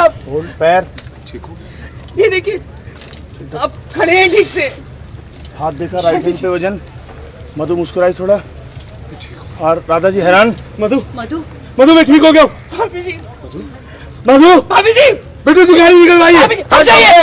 आप? होल्ड पैर ठीक हो? ये देखिए आप खड़े हैं ठीक से। हाथ देखा राइट हैंड पे वजन। मधु मुस्कुराई थोड़ा। और राधा जी हैरान। मधु मधु मधु मैं ठीक हो गया। भाभी जी मधु भाभी जी बेटे तू गाड़ी निकलवाई है। हट जाइए।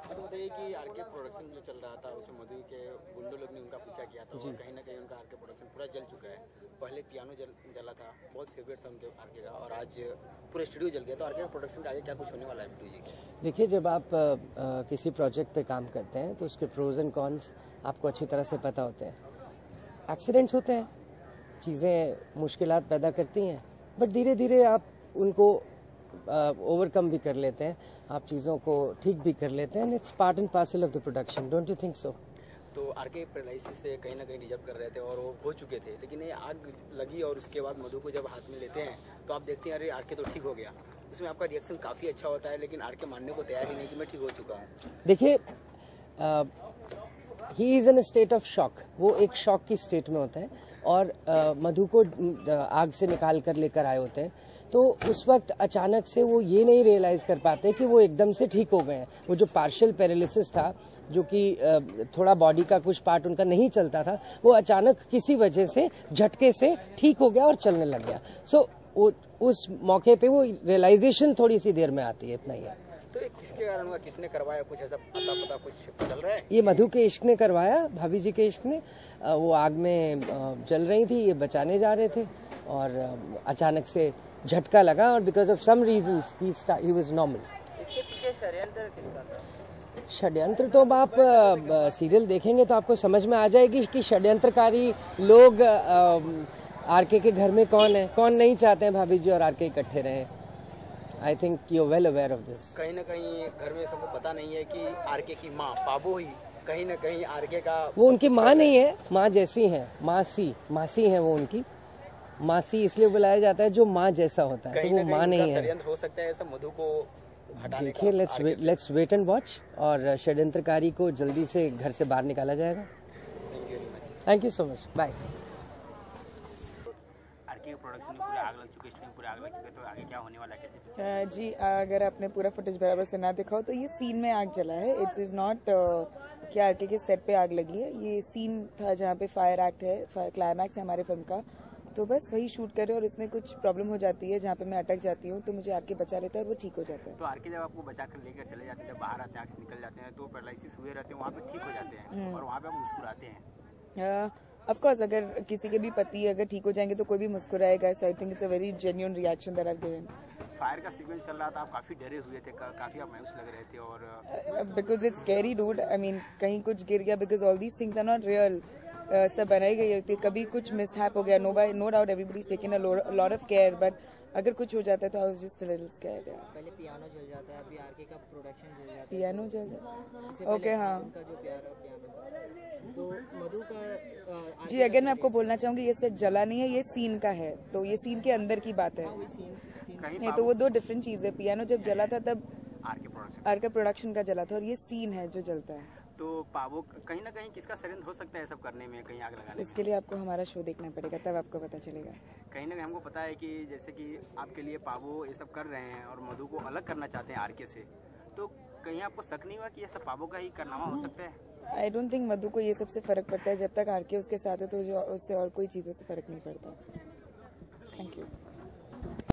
तो बताइए कि आरके प्रोडक्शन जो चल रहा था उसमें मधु के गुंडों लोग ने उनका पीछा किया था और कहीं ना कहीं उनका आरके प्रोडक्शन पूरा जल चुका है। पहले पियानो जला था, बहुत फेवरेट था उनके आरके का, और आज पूरा स्टूडियो जल गया। तो आरके प्रोडक्शन का आगे क्या कुछ होने वाला है बिट्टू जी? देखिए, जब आप किसी प्रोजेक्ट पे काम करते हैं तो उसके प्रोज एंड कॉन्स आपको अच्छी तरह से पता होते हैं। एक्सीडेंट्स होते हैं, चीज़ें मुश्किलात पैदा करती हैं, बट धीरे धीरे आप उनको ओवरकम भी कर लेते हैं, आप चीज़ों को ठीक भी कर लेते हैं। It's part and parcel of the production, don't you think so? तो आरके पैरालिसिस से कहीं ना कहीं रिजर्व कर रहे थे और वो हो चुके थे, लेकिन ये आग लगी और उसके बाद मधु को जब हाथ में लेते हैं तो आप देखते हैं अरे आरके तो ठीक हो गया। उसमें आपका रिएक्शन काफ़ी अच्छा होता है, लेकिन आरके मानने को तैयार ही नहीं कि मैं ठीक हो चुका हूँ। देखिए, he is in a state of shock, वो एक शॉक की स्टेट में होता है और मधु को आग से निकाल कर लेकर आए होते हैं। तो उस वक्त अचानक से वो ये नहीं रियलाइज कर पाते कि वो एकदम से ठीक हो गए हैं। वो जो पार्शियल पैरालिसिस था, जो कि थोड़ा बॉडी का कुछ पार्ट उनका नहीं चलता था, वो अचानक किसी वजह से झटके से ठीक हो गया और चलने लग गया। सो उस मौके पे वो रियलाइजेशन थोड़ी सी देर में आती है, इतना ही है। तो ये किसके कारण हुआ, किसने करवाया, कुछ ऐसा पता कुछ चल रहा है? ये मधु के इश्क ने करवाया, भाभी जी के इश्क ने। वो आग में जल रही थी, ये बचाने जा रहे थे और अचानक से झटका लगा और because of some reasons he was normal. इसके पीछे षड्यंत्र किसका था? षड्यंत्र तो अब आप सीरियल देखेंगे तो आपको समझ में आ जाएगी कि षड्यंत्रकारी लोग आरके के घर में कौन है। कौन नहीं चाहते हैं भाभी जी और आरके इकट्ठे रहें? I think you are well aware of this. कहीं ना कहीं घर में सबको पता नहीं है कि आरके की माँ पाबो ही कहीं ना कहीं आरके का, वो उनकी माँ नहीं है, माँ जैसी है, मासी है वो उनकी। मासी इसलिए बुलाया जाता है जो माँ जैसा होता है, तो वो माँ नहीं है। षड्यंत्र हो सकता है ऐसा मधु को हटाने देखिए, का। लेट्स वेट एंड वॉच, और षड्यंत्रकारी को जल्दी से घर से बाहर निकाला जाएगा। Thank you so much, bye. RK production में पूरा आग लग चुकी है, पूरा आग लग चुकी है, तो आगे क्या होने वाला है, कैसे? जी, अगर आपने पूरा फुटेज बराबर से ना देखा हो तो ये सीन में आग जला है। इट इज नॉट कि आरके के सेट पे आग लगी है। ये सीन था जहाँ पे फायर एक्ट है, क्लाइमैक्स है हमारे फिल्म का, तो बस वही शूट करे और उसमें कुछ प्रॉब्लम हो जाती है जहाँ पे मैं अटक जाती हूँ, तो मुझे आरके बचा लेता है और वो ठीक हो जाता है। तो आरके जब आपको बचा कर लेकर चले जाते हैं, जब बाहर आते हैं, आग से निकल जाते हैं, तो पैरालिसिस हुए रहते हैं, वहाँ पे ठीक हो जाते हैं और वहाँ पे आप मुस्कुराते हैं। ऑफ कोर्स, अगर किसी के भी पति अगर ठीक हो जाएंगे तो कोई भी मुस्कुराएगा। So I think it's a very genuine reaction that I have given. Fire का सीक्वेंस चल रहा था, आप काफी डरे हुए थे, काफी आप मायूस लग रहे थे, और because it's scary dude. I mean कहीं कुछ गिर गया, because all these things are not real. सब बनाई गई होती है, कभी कुछ मिसहैप हो गया, no doubt everybody is taking a lot of care, but अगर कुछ हो जाता है तो I was just a little scared. पहले पियानो जल जाता है, अभी आरके का प्रोडक्शन जल जाता है। पियानो जल जाता है, ओके, हाँ। उनका जो प्यारा पियानो, तो मधु का जी, अगर मैं आपको बोलना चाहूंगी, ये सेट जला नहीं है, ये सीन का है, तो ये सीन के अंदर की बात है। नहीं, तो वो दो डिफरेंट चीज है। पियानो जब जला था तब आरके प्रोडक्शन का जला था, और ये सीन है जो जलता है। तो पावो कहीं ना कहीं किसका षड्यंत्र हो सकता है सब करने में, कहीं आग लगाने? इसके लिए आपको हमारा शो देखना पड़ेगा, तब आपको पता चलेगा। कहीं ना कहीं हमको पता है कि जैसे कि आपके लिए पावो ये सब कर रहे हैं और मधु को अलग करना चाहते हैं आरके से, तो कहीं आपको शक नहीं हुआ कि ये सब पावो का ही कारनामा हो सकता है? आई डोंट थिंक मधु को ये सबसे फर्क पड़ता है। जब तक आरके उसके साथ है तो जो उससे और कोई चीजों से फर्क नहीं पड़ता।